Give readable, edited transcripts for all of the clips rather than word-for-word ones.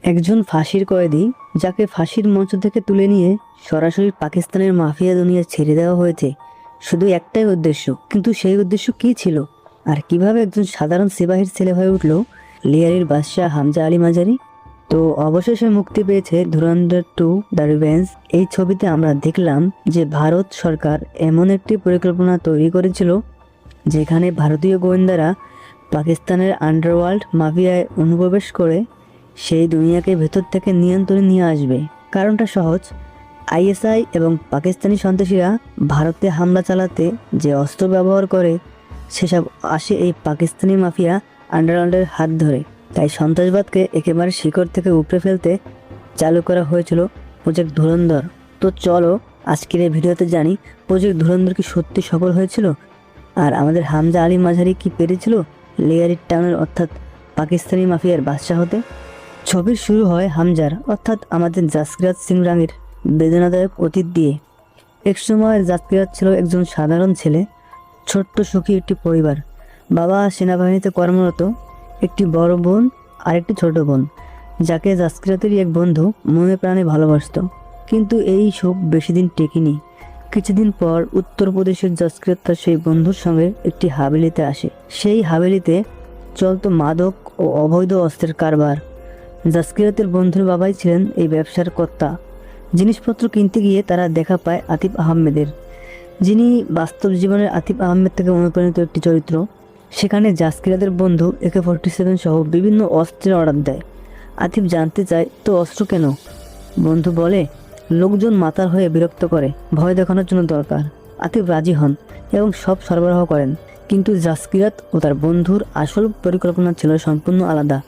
একজন ফাঁসির কয়েদি যাকে ফাঁসির মঞ্চ থেকে তুলে নিয়ে সরাসরি পাকিস্তানের মাফিয়া দুনিয়া ছেড়ে দেওয়া হয়েছে শুধু একটাই উদ্দেশ্য, কিন্তু সেই উদ্দেশ্য কি ছিল আর কিভাবে একজন সাধারণ সিপাহীর ছেলে হয়ে উঠল লিয়ারির বাদশাহ হামজা আলী মাজারি। তো অবশেষে মুক্তি পেয়েছে ধুরন্ধর 2 দ্য রিভেঞ্জ। এই ছবিতে আমরা দেখলাম যে ভারত সরকার এমন একটি পরিকল্পনা তৈরি করেছিল যেখানে ভারতীয় গোয়েন্দারা পাকিস্তানের আন্ডারওয়ার্ল্ড মাফিয়ায় অনুপ্রবেশ করে সেই দুনিয়াকে ভেতর থেকে নিয়ন্ত্রণে নিয়ে আসবে। কারণটা সহজ, আইএসআই এবং পাকিস্তানি সন্ত্রাসীরা ভারতে হামলা চালাতে যে অস্ত্র ব্যবহার করে সেসব আসে এই পাকিস্তানি মাফিয়া আন্ডারওয়ার্ল্ডের হাত ধরে। তাই সন্ত্রাসবাদকে একেবারে শিকড় থেকে উপড়ে ফেলতে চালু করা হয়েছিল প্রজেক্ট ধুরন্ধর। তো চলো আজকের এই ভিডিওতে জানি প্রজেক্ট ধুরন্ধর কি সত্যি সফল হয়েছিল, আর আমাদের হামজা আলী মাঝারি কি পেরেছিল লিয়ারির টাউনের অর্থাৎ পাকিস্তানি মাফিয়ার বাদশা হতে। ছবির শুরু হয় হামজার অর্থাৎ আমাদের জাসকিরাত সিং রাঙের বেদনাদায়ক অতীত দিয়ে। এক সময় জাসকিরাত ছিল একজন সাধারণ ছেলে, ছোট্ট সুখী একটি পরিবার। বাবা সেনাবাহিনীতে কর্মরত, একটি বড় বোন আর একটি ছোট বোন যাকে জাসকিরাতেরই এক বন্ধু মনে প্রাণে ভালোবাসত। কিন্তু এই সুখ বেশি দিন টেকেনি। কিছুদিন পর উত্তরপ্রদেশের জাসকিরাত তার সেই বন্ধুর সঙ্গে একটি হাভেলিতে আসে। সেই হাভেলিতে চলতো মাদক ও অবৈধ অস্ত্রের কারবার। জাসকিরাতের বন্ধুর বাবাই ছিলেন এই ব্যবসার কর্তা। জিনিসপত্র কিনতে গিয়ে তারা দেখা পায় আতিফ আহমেদের, যিনি বাস্তব জীবনের আতিফ আহমেদ থেকে অনুপ্রাণিত একটি চরিত্র। সেখানে জাসকিরাতের বন্ধু AK-47 সহ বিভিন্ন অস্ত্রের অর্ডার দেয়। আতিফ জানতে চায়, তো অস্ত্র কেন? বন্ধু বলে, লোকজন মাতাল হয়ে বিরক্ত করে, ভয় দেখানোর জন্য দরকার। আতিফ রাজি হন এবং সব সরবরাহ করেন। কিন্তু জাসকিরাত ও তার বন্ধুর আসল পরিকল্পনা ছিল সম্পূর্ণ আলাদা।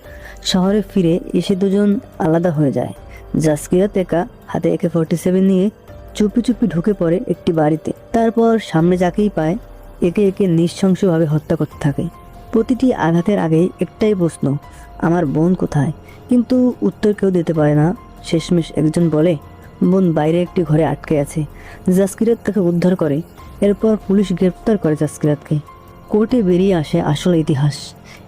শহরে ফিরে এসে দুজন আলাদা হয়ে যায়। জাসকিরাত একা হাতে AK-47 নিয়ে চুপি চুপি ঢুকে পড়ে একটি বাড়িতে। তারপর সামনে যাকেই পায় একে একে নৃশংসভাবে হত্যা করতে থাকে। প্রতিটি আঘাতের আগেই একটাই প্রশ্ন, আমার বোন কোথায়? কিন্তু উত্তর কেউ দিতে পারে না। শেষমেশ একজন বলে, বোন বাইরে একটি ঘরে আটকে আছে। জাসকিরাত তাকে উদ্ধার করে। এরপর পুলিশ গ্রেপ্তার করে জাসকিরাতকে। কোর্টে বেরিয়ে আসে আসল ইতিহাস।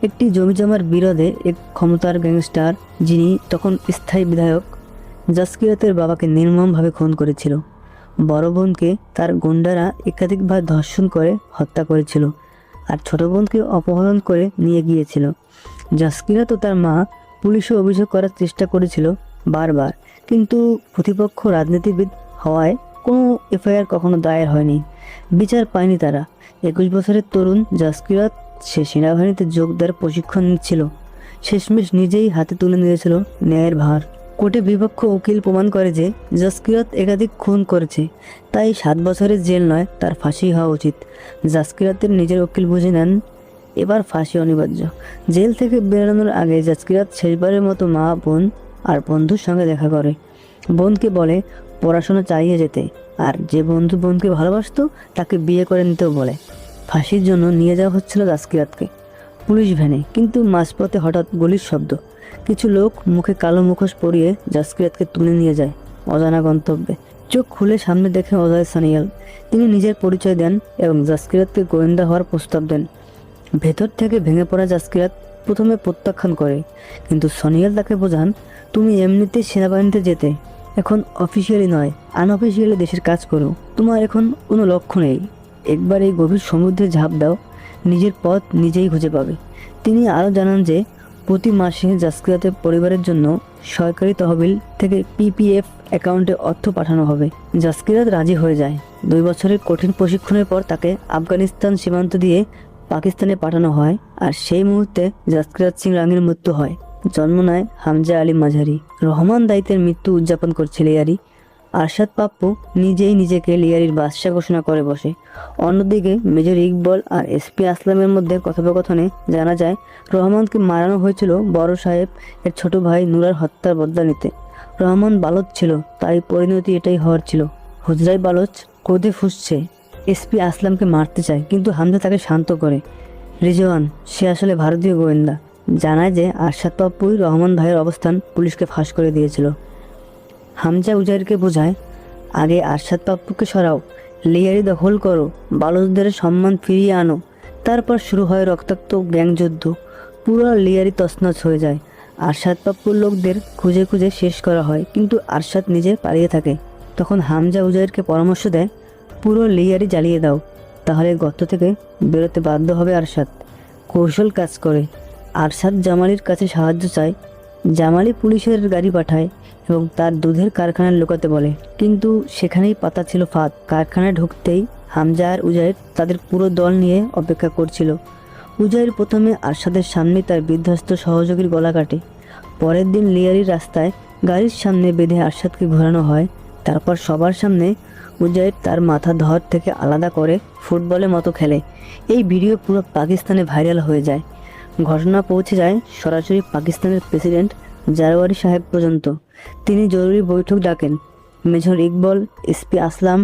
একটি জমিজমার বিরোধে এক ক্ষমতার গ্যাংস্টার, যিনি তখন স্থায়ী বিধায়ক, জাসকিরাতের বাবাকে নির্মমভাবে খুন করেছিল। বড় বোনকে তার গুন্ডারা একাধিকবার ধর্ষণ করে হত্যা করেছিল, আর ছোট বোনকে অপহরণ করে নিয়ে গিয়েছিল। জাসকিরাত ও তার মা পুলিশে অভিযোগ করার চেষ্টা করেছিল বারবার, কিন্তু প্রতিপক্ষ রাজনীতিবিদ হওয়ায় কোনো এফআইআর কখনো দায়ের হয়নি। বিচার পায়নি তারা। 21 বছরের তরুণ জাসকিরাত সে সেনাবাহিনীতে যোগ দেওয়ার প্রশিক্ষণ নিচ্ছিল। শেষমেশ নিজেই হাতে তুলে নিয়েছিল ন্যায়ের ভার। কোর্টে বিপক্ষ উকিল প্রমাণ করে যে জাসকিরাত একাধিক খুন করেছে, তাই 7 বছরের জেল নয়, তার ফাঁসি হওয়া উচিত। জাসকিরাতের নিজের উকিল বুঝে নেন এবার ফাঁসি অনিবার্য। জেল থেকে বেরোনোর আগে জাসকিরাত শেষবারের মতো মা, বোন আর বন্ধুর সঙ্গে দেখা করে। বোনকে বলে পড়াশোনা চালিয়ে যেতে, আর যে বন্ধু বোনকে ভালোবাসতো তাকে বিয়ে করে নিতেও বলে। ফাঁসির জন্য নিয়ে যাওয়া হচ্ছিল জাসকিরাতকে পুলিশ ভ্যানে, কিন্তু মাঝপথে হঠাৎ গুলির শব্দ। কিছু লোক মুখে কালো মুখোশ পরিয়ে জাসকিরাতকে তুলে নিয়ে যায় অজানা গন্তব্যে। চোখ খুলে সামনে দেখে অজয় সানিয়াল। তিনি নিজের পরিচয় দেন এবং জাসকিরাতকে গোয়েন্দা হওয়ার প্রস্তাব দেন। ভেতর থেকে ভেঙে পড়া জাসকিরাত প্রথমে প্রত্যাখ্যান করে, কিন্তু সনিয়াল তাকে বোঝান, তুমি এমনিতেই সেনাবাহিনীতে যেতে, এখন অফিসিয়ালি নয় আনঅফিসিয়ালি দেশের কাজ করো, তোমার এখন কোনো লক্ষ্য নেই। একবার এই গভীর সমুদ্রে ঝাঁপ দাও, নিজের পথ নিজেই খুঁজে পাবে। তিনি আরও জানান যে প্রতি মাসে জাসকিরাতের পরিবারের জন্য সরকারি তহবিল থেকে PPF অ্যাকাউন্টে অর্থ পাঠানো হবে। জাসকিরাত রাজি হয়ে যায়। 2 বছরের কঠিন প্রশিক্ষণের পর তাকে আফগানিস্তান সীমান্ত দিয়ে পাকিস্তানে পাঠানো হয়, আর সেই মুহূর্তে জাসকিরাত সিং রাঙের মৃত্যু হয়। জন্ম নেয় হামজা আলী মাঝারি। রহমান দায়িত্বের মৃত্যু উদযাপন করছে লিয়ারি। আরশাদ পাপ্পু নিজেই নিজেকে লিয়ারির বাদশা ঘোষণা করে বসে। অন্যদিকে মেজর ইকবল আর SP আসলামের মধ্যে কথোপকথনে জানা যায় রহমানকে মারানো হয়েছিল বড় সাহেব এর ছোট ভাই নুরার হত্যার বদলা নিতে। রহমান বালক ছিল, তাই পরিণতি এটাই হওয়ার ছিল। হুজরাই বালচ ক্রোধে ফুঁসছে, SP আসলামকে মারতে চায়, কিন্তু হামজা তাকে শান্ত করে। রিজওয়ান, সে আসলে ভারতীয় গোয়েন্দা, জানায় যে আরশাদ পাপ্পুই রহমান ভাইয়ের অবস্থান পুলিশকে ফাঁস করে দিয়েছিল। হামজা উজাইরকে বোঝায়, আগে আরশাদ পাপ্পুকে সরাও, লিয়ারি দখল করো, বালকদের সম্মান ফিরিয়ে আনো। তারপর শুরু হয় রক্তাক্ত গ্যাংযুদ্ধ। পুরো লিয়ারি তছনছ হয়ে যায়। আরশাদ পাপ্পুর লোকদের খুঁজে খুঁজে শেষ করা হয়, কিন্তু আরশাদ নিজে পালিয়ে থাকে। তখন হামজা উজাইরকে পরামর্শ দেয়, পুরো লেয়ারই জ্বালিয়ে দাও, তাহলে গর্ত থেকে বেরোতে বাধ্য হবে আরশাদ। কৌশল কাজ করে। আরশাদ জামালির কাছে সাহায্য চায়। জামালি পুলিশের গাড়ি পাঠায় এবং তার দুধের কারখানায় লুকাতে বলে, কিন্তু সেখানেই পাতা ছিল ফাঁদ। কারখানায় ঢুকতেই হামজা আর উজাইর তাদের পুরো দল নিয়ে অপেক্ষা করছিল। উজাইর প্রথমে আরশাদের সামনে তার বিধ্বস্ত সহযোগীর গলা কাটে। পরের দিন লিয়ারির রাস্তায় গাড়ির সামনে বেঁধে আরশাদকে ঘোরানো হয়। তারপর সবার সামনে উজাইর তার মাথা ধর থেকে আলাদা করে ফুটবলের মতো খেলে। এই ভিডিও পুরো পাকিস্তানে ভাইরাল হয়ে যায়। ঘটনা পৌঁছে যায় সরাসরি পাকিস্তানের প্রেসিডেন্ট জারওয়ারি সাহেব পর্যন্ত। তিনি জরুরি বৈঠক ডাকেন। মেজর ইকবল, এসপি আসলাম,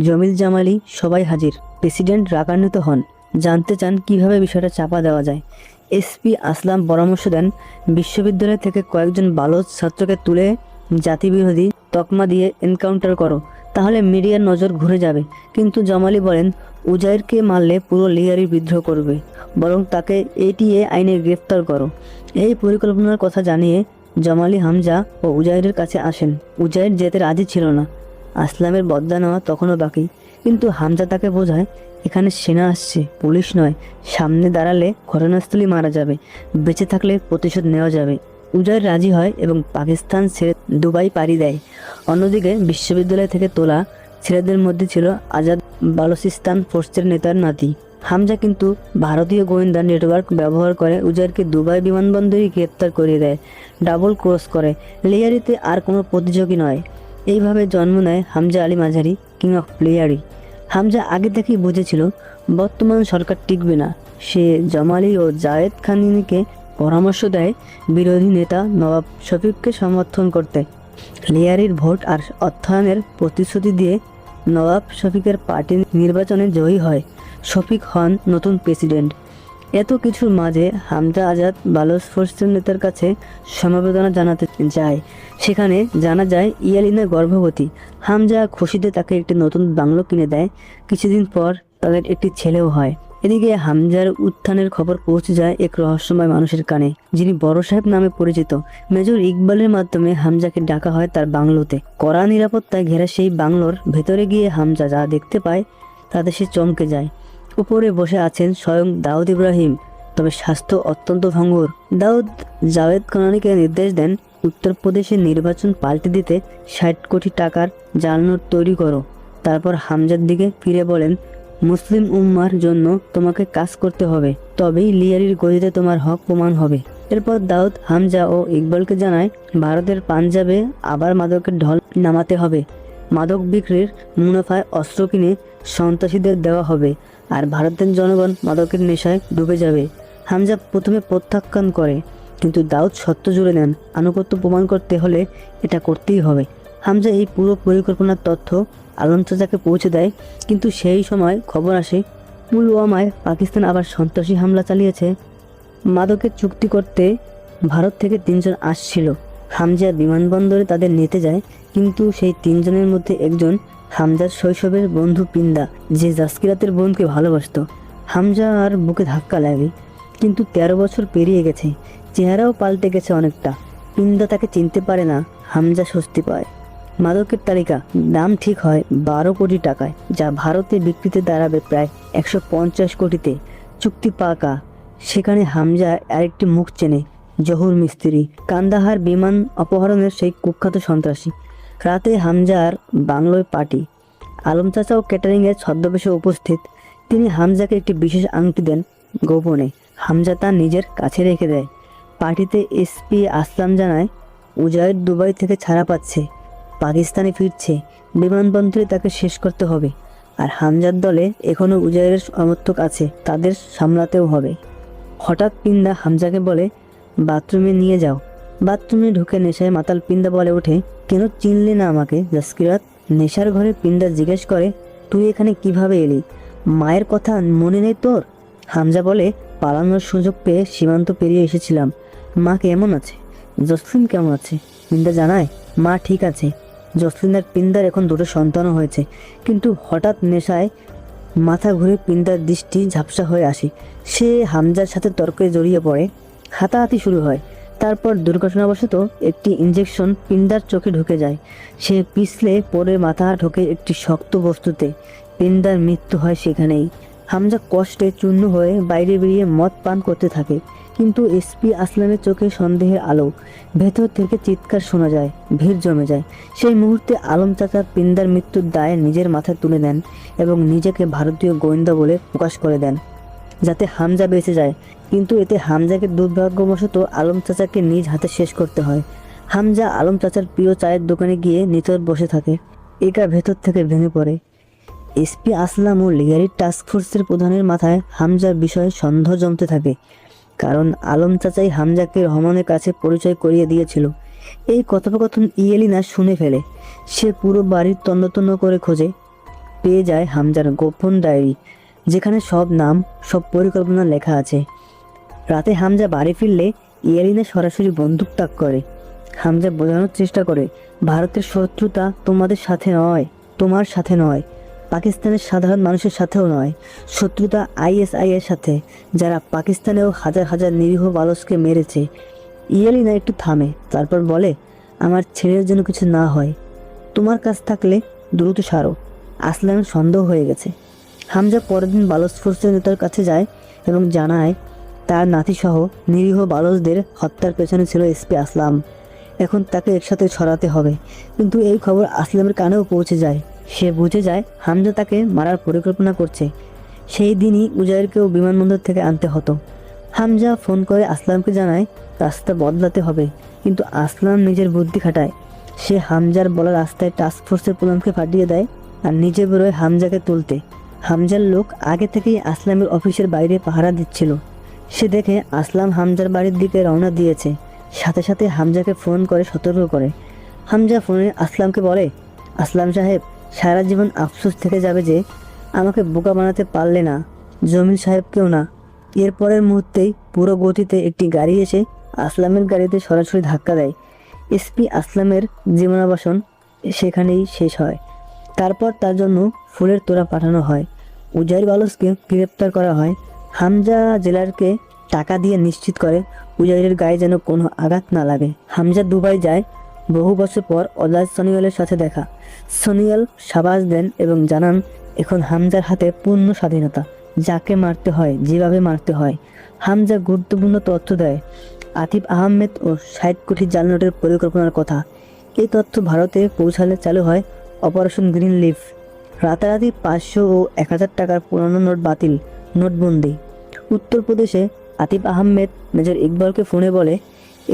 জমিল জামালি সবাই হাজির। প্রেসিডেন্ট রাগান্বিত হন, জানতে চান কিভাবে বিষয়টা চাপা দেওয়া যায়। এসপি আসলাম পরামর্শ দেন, বিশ্ববিদ্যালয় থেকে কয়েকজন বালক ছাত্রকে তুলে জাতিবিরোধী তকমা দিয়ে এনকাউন্টার করো, তাহলে মিডিয়ার নজর ঘুরে যাবে। কিন্তু জামালি বলেন, উজাইরকে মারলে পুরো লিয়ারি বিদ্রোহ করবে, বরং তাকে এটিএ আইনে গ্রেফতার করো। এই পরিকল্পনার কথা জানিয়ে জামালি হামজা ও উজাইরের কাছে আসেন। উজাইর যেতে রাজি ছিল না। আসলামের বদলা নেওয়া তখনও বাকি, কিন্তু হামজা তাকে বোঝায়, এখানে সেনা আসছে, পুলিশ নয়। সামনে দাঁড়ালে ঘটনাস্থলেই মারা যাবে, বেঁচে থাকলে প্রতিশোধ নেওয়া যাবে। উজাইর রাজি হয় এবং পাকিস্তান ছেড়ে দুবাই পাড়ি দেয়। অন্যদিকে বিশ্ববিদ্যালয় থেকে তোলা ছেলেদের মধ্যে ছিল আজাদ বালুচিস্তান ফোর্সের নেতার নাতি। হামজা কিন্তু ভারতীয় গোয়েন্দা নেটওয়ার্ক ব্যবহার করে উজাইরকে দুবাই বিমানবন্দরেই গ্রেপ্তার করিয়ে দেয়। ডাবল ক্রস করে। লিয়ারিতে আর কোনো প্রতিযোগী নয়। এইভাবে জন্ম নেয় হামজা আলী মাঝারি, কিং অফ লিয়ারি। হামজা আগে থেকেই বুঝেছিল বর্তমান সরকার টিকবে না। সে জামালি ও জায়েদ খানকে পরামর্শ দেয় বিরোধী নেতা নবাব শফিককে সমর্থন করতে। লিয়ারির ভোট আর অর্থায়নের প্রতিশ্রুতি দিয়ে নবাব শফিকের পার্টি নির্বাচনে জয়ী হয়। শফিক হন নতুন প্রেসিডেন্ট। এত কিছুর মাঝে হামজা আজাদ বালুচ ফোর্সের নেতার কাছে সমবেদনা জানাতে যায়। সেখানে জানা যায় ইয়ালিনা গর্ভবতী। হামজা খুশিতে তাকে একটি নতুন বাংলো কিনে দেয়। কিছুদিন পর তাদের একটি ছেলেও হয়। এদিকে হামজার উত্থানের খবর পৌঁছে যায় এক রহস্যময় মানুষের কানে, যিনি বড় সাহেব নামে পরিচিত। মেজর ইকবালের মাধ্যমে হামজাকে ডাকা হয় তার বাংলোতে। কড়া নিরাপত্তায় ঘেরা সেই বাংলোর ভেতরে গিয়ে হামজা যা দেখতে পায় তাতে সে চমকে যায়। উপরে বসে আছেন স্বয়ং দাউদ ইব্রাহিম, তবে স্বাস্থ্য অত্যন্ত ভঙ্গুর। দাউদ জাভেদ খানকে নির্দেশ দেন, উত্তরপ্রদেশের নির্বাচন পাল্টে দিতে 60 কোটি টাকার জাল নোট তৈরি করো। তারপর হামজার দিকে ফিরে বলেন, মুসলিম উম্মার জন্য তোমাকে কাজ করতে হবে, তবেই লিয়ারির গদিতে তোমার হক প্রমাণ হবে। এরপর দাউদ হামজা ও ইকবালকে জানায়, ভারতের পাঞ্জাবে আবার মাদকের ঢল নামাতে হবে। মাদক বিক্রির মুনাফায় অস্ত্র কিনে সন্ত্রাসীদের দেওয়া হবে, আর ভারতের জনগণ মাদকের নেশায় ডুবে যাবে। হামজা প্রথমে প্রত্যাখ্যান করে, কিন্তু দাউদ সত্য জুড়ে নেন। আনুগত্য প্রমাণ করতে হলে এটা করতেই হবে। হামজা এই পুরো পরিকল্পনার তথ্য আলম চাচাকে পৌঁছে দেয়, কিন্তু সেই সময় খবর আসে পুলওয়ামায় পাকিস্তান আবার সন্ত্রাসী হামলা চালিয়েছে। মাদকের চুক্তি করতে ভারত থেকে 3 জন আসছিল। হামজা বিমানবন্দরে তাদের নিতে যায়, কিন্তু সেই 3 জনের মধ্যে একজন হামজার শৈশবের বন্ধু পিন্দা, যে জাসকিরাতের বোনকে ভালোবাসতো। হামজা আর বুকে ধাক্কা লাগে, কিন্তু 13 বছর পেরিয়ে গেছে, চেহারাও পাল্টে গেছে অনেকটা। পিন্দা তাকে চিনতে পারে না। হামজা স্বস্তি পায়। মাদকের তালিকা, দাম ঠিক হয় 12 কোটি টাকায়, যা ভারতে বিক্রিতে দাঁড়াবে প্রায় 150 কোটিতে। চুক্তি পাকা। সেখানে হামজা আরেকটি মুখ চেনে, জহুর মিস্ত্রি, কান্দাহার বিমান অপহরণের সেই কুখ্যাত সন্ত্রাসী। রাতে হামজার বাংলোয় পার্টি। আলম চাচাও ক্যাটারিংয়ের ছদ্মবেশে উপস্থিত। তিনি হামজাকে একটি বিশেষ আংটি দেন গোপনে। হামজা তা নিজের কাছে রেখে দেয়। পার্টিতে এসপি আসলাম জানায়, উজাইর দুবাই থেকে ছাড়া পাচ্ছে, পাকিস্তানে ফিরছে। বিমানবন্দরে তাকে শেষ করতে হবে। আর হামজার দলে এখনও উজাইরের সমর্থক আছে, তাদের সামলাতেও হবে। হঠাৎ পিন্দা হামজাকে বলে, বাথরুমে নিয়ে যাও। বাথরুমে ঢুকে নেশায় মাতাল পিন্দা বলে ওঠে, কেন চিনলি না আমাকে জাসকিরাত? নেশার ঘরে পিন্দা জিজ্ঞেস করে, তুই এখানে কিভাবে এলি? মায়ের কথা মনে নেই তোর? হামজা বলে, পালানোর সুযোগ পেয়ে সীমান্ত পেরিয়ে এসেছিলাম। মা কেমন আছে? জসলিন কেমন আছে? পিন্দা জানায়, মা ঠিক আছে। জসলিন আর পিন্দার এখন 2টো সন্তানও হয়েছে। কিন্তু হঠাৎ নেশায় মাথা ঘুরে পিন্দার দৃষ্টি ঝাপসা হয়ে আসে। সে হামজার সাথে তর্কে জড়িয়ে পড়ে। হাতাহাতি শুরু হয়। তারপর দুর্ঘটনাবশত একটি ইঞ্জেকশন পিন্দার চোখে ঢুকে যায়। সে পিছলে পরে মাথা ঢোকে একটি শক্ত বস্তুতে। পিন্দার মৃত্যু হয় সেখানেই। হামজা কষ্টে চূর্ণ হয়ে বাইরে বেরিয়ে মদ পান করতে থাকে, কিন্তু এসপি আসলামের চোখে সন্দেহের আলো। ভেতর থেকে চিৎকার শোনা যায়, ভিড় জমে যায়। সেই মুহূর্তে আলম চাচা পিন্দার মৃত্যুর দায় নিজের মাথায় তুলে নেন এবং নিজেকে ভারতীয় গোয়েন্দা বলে প্রকাশ করে দেন, যাতে হামজা বেঁচে যায়। কিন্তু এতে হামজাকে দুর্ভাগ্যবশত আলম চাচাকে নিজ হাতে শেষ করতে হয়। হামজা আলম চাচার প্রিয় চায়ের দোকানে গিয়ে নিথর বসে থাকে। একা ভেতর থেকে ভেঙে পড়ে। এসপি আসলাম ও লিগারি টাস্ক ফোর্সের প্রধানের মাথায় হামজার বিষয়ে সন্দেহ জমতে থাকে, কারণ আলম চাচাই হামজাকে রহমানের কাছে পরিচয় করিয়ে দিয়েছিল। এই কথোপকথন ইয়েলিনা শুনে ফেলে। সে পুরো বাড়ির তন্ন করে খোঁজে, পেয়ে যায় হামজার গোপন ডায়েরি, যেখানে সব নাম, সব পরিকল্পনা লেখা আছে। রাতে হামজা বাড়ি ফিরলে ইয়েলিনা সরাসরি বন্দুক তাক করে। হামজা বোঝানোর চেষ্টা করে, ভারতের শত্রুতা তোমাদের সাথে নয়, তোমার সাথে নয়, পাকিস্তানের সাধারণ মানুষের সাথেও নয়। শত্রুতা আইএসআই এর সাথে, যারা পাকিস্তানেও হাজার হাজার নিরীহ বালককে মেরেছে। ইয়েলিনা একটু থামে, তারপর বলে, আমার ছেলের জন্য কিছু না হয়, তোমার কাছ থাকলে দ্রুত সারো। আসলামের সন্দেহ হয়ে গেছে। হামজা পরের দিন বালক ফোর্সের নেতার কাছে যায় এবং জানায় তার নাতিসহ নিরীহ বালকদের হত্যার পেছনে ছিল এসপি আসলাম। এখন তাকে একসাথে ছড়াতে হবে। কিন্তু এই খবর আসলামের কানেও পৌঁছে যায়। সে বুঝে যায় হামজা তাকে মারার পরিকল্পনা করছে। সেই দিনই উজাইরকেও বিমানবন্দর থেকে আনতে হতো। হামজা ফোন করে আসলামকে জানায় রাস্তা বদলাতে হবে, কিন্তু আসলাম নিজের বুদ্ধি খাটায়। সে হামজার বলা রাস্তায় টাস্ক ফোর্সের প্রধানকে পাঠিয়ে দেয় আর নিজে বেরোয় হামজাকে তুলতে। হামজার লোক আগে থেকেই আসলামের অফিসের বাইরে পাহারা দিচ্ছিল। সে দেখে আসলাম হামজার বাড়ির দিকে রওনা দিয়েছে। সাথে সাথে হামজাকে ফোন করে সতর্ক করে। হামজা ফোনে আসলামকে বলে, আসলাম সাহেব, সারা জীবন আফসোস থেকে যাবে যে আমাকে বোকা বানাতে পারলে না, জমিল সাহেবকেও না। এরপরের মুহূর্তেই পুরো গতিতে একটি গাড়ি এসে আসলামের গাড়িতে সরাসরি ধাক্কা দেয়। এসপি আসলামের জীবনাবসান সেখানেই শেষ হয়। তারপর তার জন্য ফুলের তোড়া পাঠানো হয়। উজাইর বালসকে গ্রেপ্তার করা হয়। হামজা জেলারকে টাকা দিয়ে নিশ্চিত করে উজাইরের গায়ে যেন কোনো আঘাত না লাগে। হামজা দুবাই যায়। বহু বছর পর অজাজ সনিয়ালের সাথে দেখা। সনিয়াল সাবাস দেন এবং জানান এখন হামজার হাতে পূর্ণ স্বাধীনতা, যাকে মারতে হয় যেভাবে মারতে হয়। হামজা গুরুত্বপূর্ণ তথ্য দেয় আতিফ আহমেদ ও 60 কোটি জাল নোটের পরিকল্পনার কথা। এই তথ্য ভারতে পৌঁছালে চালু হয় অপারেশন গ্রিন লিফ। রাতারাতি 500 ও 1000 টাকার পুরনো নোট বাতিল, নোটবন্দি। উত্তরপ্রদেশে আতিফ আহমেদ মেজর ইকবালকে ফোনে বলে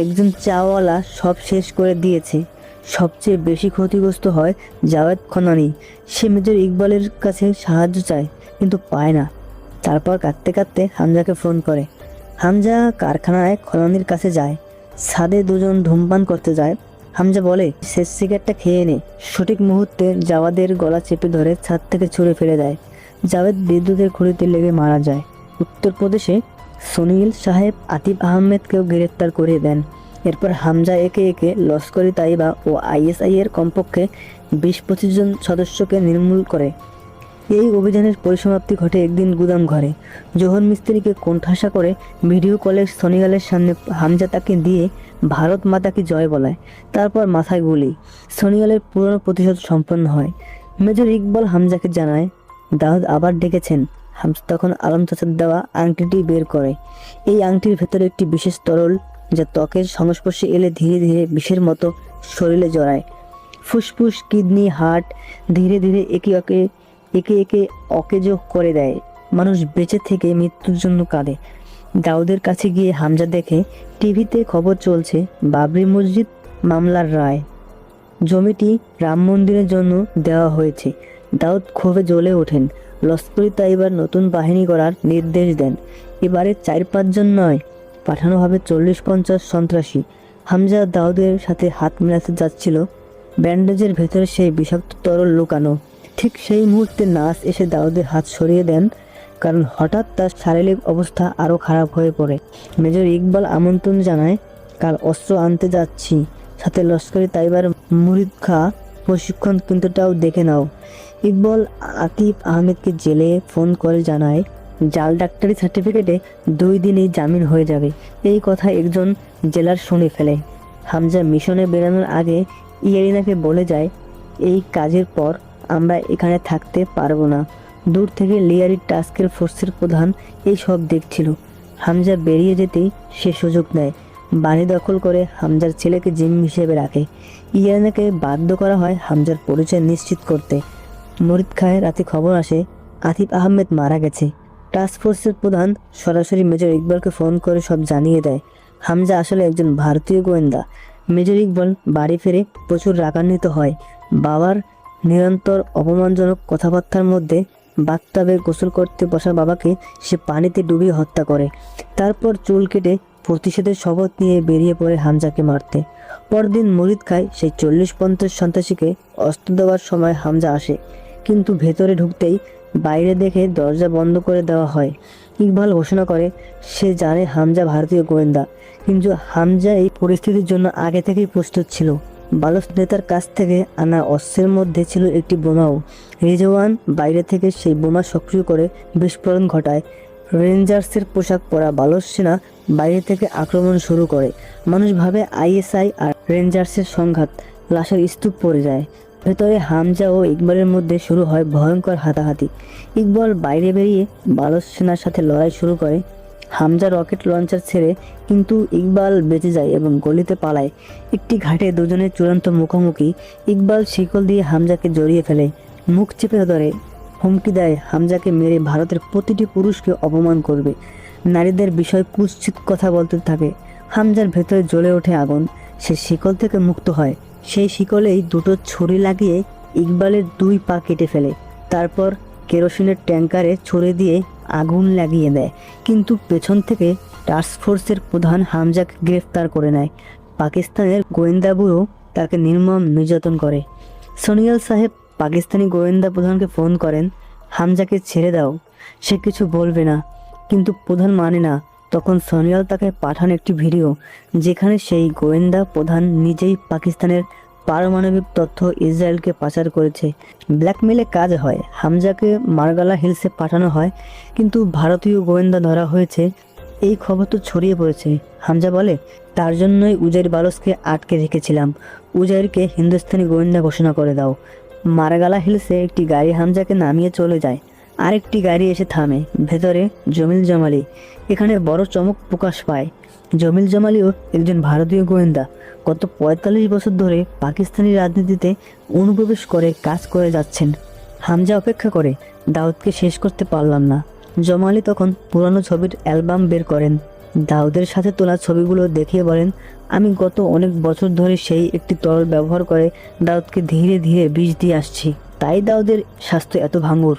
একজন চাওয়ালা সব শেষ করে দিয়েছে। সবচেয়ে বেশি ক্ষতিগ্রস্ত হয় জাওয়েদ খনানি। সে মেজর ইকবালের কাছে সাহায্য চায় কিন্তু পায় না। তারপর কাঁদতে কাঁদতে হামজাকে ফোন করে। হামজা কারখানায় খনানির কাছে যায়। ছাদে দুজন ধূমপান করতে যায়। হামজা বলে শেষ সিগারেটটা খেয়ে নে। সঠিক মুহূর্তে জাওয়াদের গলা চেপে ধরে ছাদ থেকে ছুঁড়ে ফেলে দেয়। জাওয়েদ বিদ্যুতের খুঁড়িতে লেগে মারা যায়। উত্তরপ্রদেশে সনিল সাহেব আতিফ আহমেদকেও গ্রেফতার করে দেন। এরপর হামজা একে একে লস্করি তাইবা ও আইএসআই এর কমপক্ষে 20-25 জন সদস্যকে নির্মূল করে। এই অভিযানের পরিসমাপ্তি ঘটে একদিন গুদাম ঘরে। জোহর মিস্ত্রিকে কোণঠাসা করে ভিডিও কলে সনিয়ালের সামনে হামজা তাকে দিয়ে ভারত মাতা কি জয় বলায়। তারপর মাথায় গুলি। সনিয়ালের পুরনো প্রতিশোধ সম্পন্ন হয়। মেজর ইকবাল হামজাকে জানায় দাউদ আবার ডেকেছেন। হামজা তখন আলম চাচার দেওয়া আংটিটি বের করে। এই আংটির ভেতরে একটি বিশেষ তরল, যা ত্বকের সংস্পর্শে এলে ধীরে ধীরে বিষের মতো শরীরে জড়ায়। ফুসফুস, কিডনি, হার্ট ধীরে ধীরে একে একে অকেজো করে দেয়। মানুষ বেঁচে থেকে মৃত্যুর জন্য কাঁদে। দাউদের কাছে গিয়ে হামজা দেখে টিভিতে খবর চলছে বাবরি মসজিদ মামলার রায়। জমিটি রাম মন্দিরের জন্য দেওয়া হয়েছে। দাউদ ক্ষোভে জ্বলে ওঠেন। লস্করি তাইবার নতুন বাহিনী করার নির্দেশ দেন। এবারে 4-5 জন নয়, পাঠানো হবে 40-50 সন্ত্রাসী। হামজা দাউদের সাথে হাত মেলাতে যাচ্ছিল। ব্যান্ডেজের ভেতরে সেই বিষাক্ত তরল লুকানো। ঠিক সেই মুহূর্তে নার্স এসে দাউদের হাত সরিয়ে দেন, কারণ হঠাৎ তার শারীরিক অবস্থা আরও খারাপ হয়ে পড়ে। মেজর ইকবাল আমন্ত্রণ জানায়, কাল অস্ত্র আনতে যাচ্ছি, সাথে লস্করি তাইবার মুরিদ খা প্রশিক্ষণ কেন্দ্রটাও দেখে নাও। ইকবাল আতিফ আহমেদকে জেলে ফোন করে জানায় জাল ডাক্তারি সার্টিফিকেটে 2 দিনেই জামিন হয়ে যাবে। এই কথা একজন জেলার শুনে ফেলে। হামজা মিশনে বেরানোর আগে ইয়ারিনাকে বলে যায়, এই কাজের পর আমরা এখানে থাকতে পারবো না। দূর থেকে লিয়ারি টাস্কের ফোর্সের প্রধান এই সব দেখছিল। হামজা বেরিয়ে যেতেই সে সুযোগ নেয়, বাড়ি দখল করে হামজার ছেলেকে জিম্মি হিসেবে রাখে। ইয়ারিনাকে বাধ্য করা হয় হামজার পরিচয় নিশ্চিত করতে। মরিদ খায় রাতে খবর আসে আতিফ আহমেদ মারা গেছে। টাস্ক ফোর্সের প্রধান সরাসরি মেজর ইকবালকে ফোন করে সব জানিয়ে দেয়। হামজা আসলে একজন ভারতীয় গোয়েন্দা। মেজর ইকবাল বাড়ি ফিরে প্রচুর রাগান্বিত হয়। বাবার নিরন্তর অপমানজনক কথাবার্তার মধ্যে বাথটাবে গোসল করতে বসা বাবাকে সে পানিতে ডুবিয়ে হত্যা করে। তারপর চুল কেটে প্রতিশোধের শপথ নিয়ে বেরিয়ে পড়ে হামজাকে মারতে। পরদিন মরিদ খায় সেই 40-50 সন্ত্রাসীকে অস্ত্র দেওয়ার সময় হামজা আসে, কিন্তু ভেতরে ঢুকতেই বাইরে দেখে দরজা বন্ধ করে দেওয়া হয়। ইকবাল ঘোষণা করে সে জানে হামজা ভারতীয় গোয়েন্দা, কিন্তু হামজা এই পরিস্থিতির জন্য আগে থেকেই প্রস্তুত ছিল। বালস নেতার কাছ থেকে আনা অস্ত্রের মধ্যে ছিল একটি বোমাও। রেজওয়ান বাইরে থেকে সেই বোমা সক্রিয় করে বিস্ফোরণ ঘটায়। রেঞ্জার্সের পোশাক পরা বালস সেনা বাইরে থেকে আক্রমণ শুরু করে। মানুষ ভাবে আইএসআই আর রেঞ্জার্সের সংঘাত, লাশের স্তূপ পড়ে যায়। ভেতরে হামজা ও ইকবালের মধ্যে শুরু হয় ভয়ঙ্কর হাতাহাতি। ইকবাল বাইরে বেরিয়ে বালস সেনার সাথে লড়াই শুরু করে। হামজা রকেট লঞ্চার ছেড়ে, কিন্তু ইকবাল বেঁচে যায় এবং গলিতে পালায়। একটি ঘাটে দুজনের চূড়ান্ত মুখোমুখি। ইকবাল শিকল দিয়ে হামজাকে জড়িয়ে ফেলে, মুখ চেপে ধরে, হুমকি দেয় হামজাকে মেরে ভারতের প্রতিটি পুরুষকে অপমান করবে, নারীদের বিষয় কুৎসিত কথা বলতে থাকে। হামজার ভেতরে জ্বলে ওঠে আগুন। সে শিকল থেকে মুক্ত হয়। সেই শিকলেই দুটো ছুরি লাগিয়ে ইকবালের 2 পা কেটে ফেলে। তারপর কেরোসিনের ট্যাঙ্কারে ছুরি দিয়ে আগুন লাগিয়ে দেয়। কিন্তু পেছন থেকে টাস্ক ফোর্সের প্রধান হামজাকে গ্রেফতার করে নেয়। পাকিস্তানের গোয়েন্দা ব্যুরো তাকে নির্মম নির্যাতন করে। সোনিয়াল সাহেব পাকিস্তানি গোয়েন্দা প্রধানকে ফোন করেন, হামজাকে ছেড়ে দাও, সে কিছু বলবে না। কিন্তু প্রধান মানে না। তখন সোনিয়াল তাকে পাঠান একটি ভিডিও, যেখানে সেই গোয়েন্দা প্রধান নিজেই পাকিস্তানের পারমাণবিক তথ্য ইসরায়েলকে পাচার করেছে। ব্ল্যাকমেলে কাজ হয়। হামজাকে মারগালা হিলসে পাঠানো হয়, কিন্তু ভারতীয় গোয়েন্দা ধরা হয়েছে। এই খবর তো ছড়িয়ে পড়েছে। হামজা বলে, তার জন্যই উজাইর বালসকে আটকে রেখেছিলাম। উজাইরকে হিন্দুস্তানি গোয়েন্দা ঘোষণা করে দাও। মারগালা হিলসে একটি গাড়ি হামজাকে নামিয়ে চলে যায়। আরেকটি গাড়ি এসে থামে। ভেতরে জমিল জামালি। এখানে বড় চমক প্রকাশ পায়। জমিল জামালিও একজন ভারতীয় গোয়েন্দা। গত 45 বছর ধরে পাকিস্তানি রাজনীতিতে অনুপ্রবেশ করে কাজ করে যাচ্ছেন। হামজা অপেক্ষা করে, দাউদকে শেষ করতে পারলাম না। জামালি তখন পুরানো ছবির অ্যালবাম বের করেন। দাউদের সাথে তোলা ছবিগুলো দেখিয়ে বলেন, আমি গত অনেক বছর ধরে সেই একটি তরল ব্যবহার করে দাউদকে ধীরে ধীরে বিষ দিয়ে আসছি, তাই দাউদের স্বাস্থ্য এত ভাঙুর।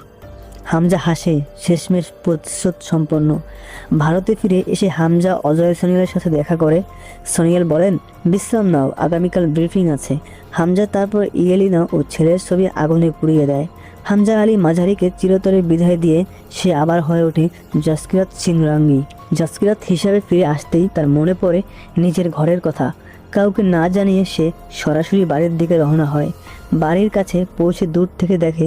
হামজা হাসে, শেষমেশ প্রতিশোধ সম্পন্ন। ভারতে ফিরে এসে হামজা অজয় সোনিয়ালের সাথে দেখা করে। সোনিয়াল বলেন, বিশ্রাম নাও, আগামীকাল ব্রিফিং আছে। হামজা তারপর ইয়েলিনা ও ছেলের ছবি আগুনে পুড়িয়ে দেয়। হামজা আলী মাঝারিকে চিরতরে বিদায় দিয়ে সে আবার হয়ে ওঠে জাসকিরাত সিংরাঙ্গি। জাসকিরাত হিসাবে ফিরে আসতেই তার মনে পড়ে নিজের ঘরের কথা। কাউকে না জানিয়ে সে সরাসরি বাড়ির দিকে রওনা হয়। বাড়ির কাছে পৌঁছে দূর থেকে দেখে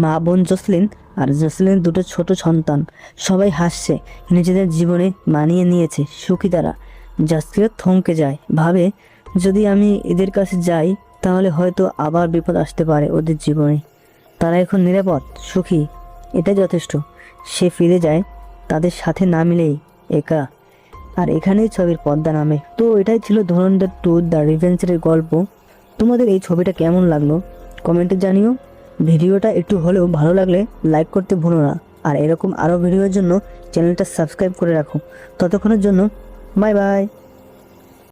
মা বোন জসলিন আর জসলিনের 2 ছোট সন্তান। সবাই হাসছে, নিজেদের জীবনে মানিয়ে নিয়েছে, সুখী তারা। জাসকিরাত থমকে যায়, ভাবে যদি আমি এদের কাছে যাই তাহলে হয়তো আবার বিপদ আসতে পারে ওদের জীবনে। তারা এখন নিরাপদ, সুখী, এটাই যথেষ্ট। সে ফিরে যায়, তাদের সাথে না মিলেই একা। আর এখানেই ছবির পর্দা নামে। তো এটাই ছিল ধুরন্ধর 2 দ্য রিভেঞ্জের গল্প। তোমাদের এই ছবিটা কেমন লাগলো কমেন্টে জানিও। ভিডিওটা একটু হলেও ভালো লাগলে লাইক করতে ভুলো না। আর এরকম আরও ভিডিওর জন্য চ্যানেলটা সাবস্ক্রাইব করে রাখো। ততক্ষণের জন্য বাই বাই।